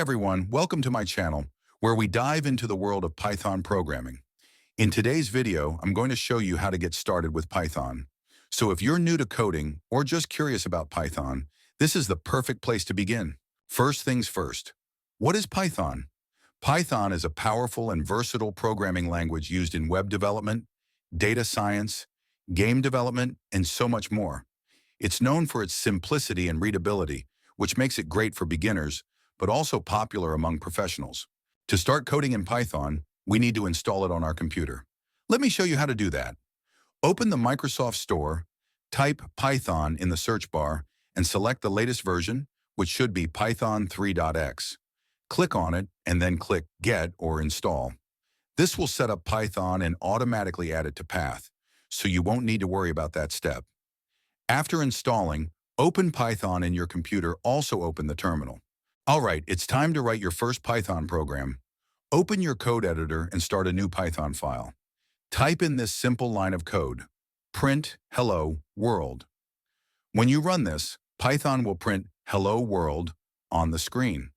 everyone, welcome to my channel, where we dive into the world of Python programming. In today's video, I'm going to show you how to get started with Python. So if you're new to coding or just curious about Python, this is the perfect place to begin. First things first, what is Python? Python is a powerful and versatile programming language used in web development, data science, game development, and so much more. It's known for its simplicity and readability, which makes it great for beginners, but also popular among professionals. To start coding in Python, we need to install it on our computer. Let me show you how to do that. Open the Microsoft Store, type Python in the search bar, and select the latest version, which should be Python 3.x. Click on it, and then click Get or Install. This will set up Python and automatically add it to Path, so you won't need to worry about that step. After installing, open Python in your computer, also open the terminal. All right, it's time to write your first Python program. Open your code editor and start a new Python file. Type in this simple line of code, print hello world. When you run this, Python will print hello world on the screen.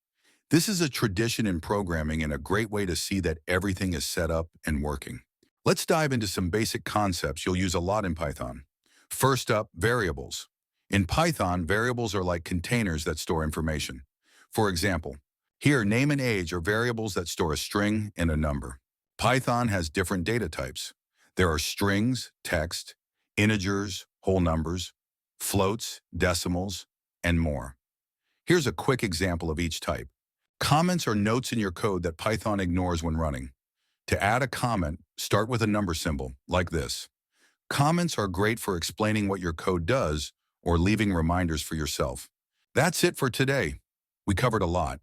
This is a tradition in programming and a great way to see that everything is set up and working. Let's dive into some basic concepts you'll use a lot in Python. First up, variables. In Python, variables are like containers that store information. For example, here name and age are variables that store a string and a number. Python has different data types. There are strings, text, integers, whole numbers, floats, decimals, and more. Here's a quick example of each type. Comments are notes in your code that Python ignores when running. To add a comment, start with a number symbol, like this. Comments are great for explaining what your code does or leaving reminders for yourself. That's it for today. We covered a lot: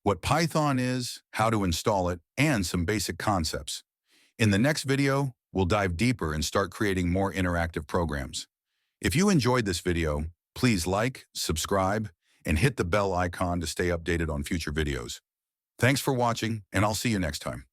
what Python is, how to install it, and some basic concepts. In the next video, we'll dive deeper and start creating more interactive programs. If you enjoyed this video, please like, subscribe, and hit the bell icon to stay updated on future videos. Thanks for watching, and I'll see you next time.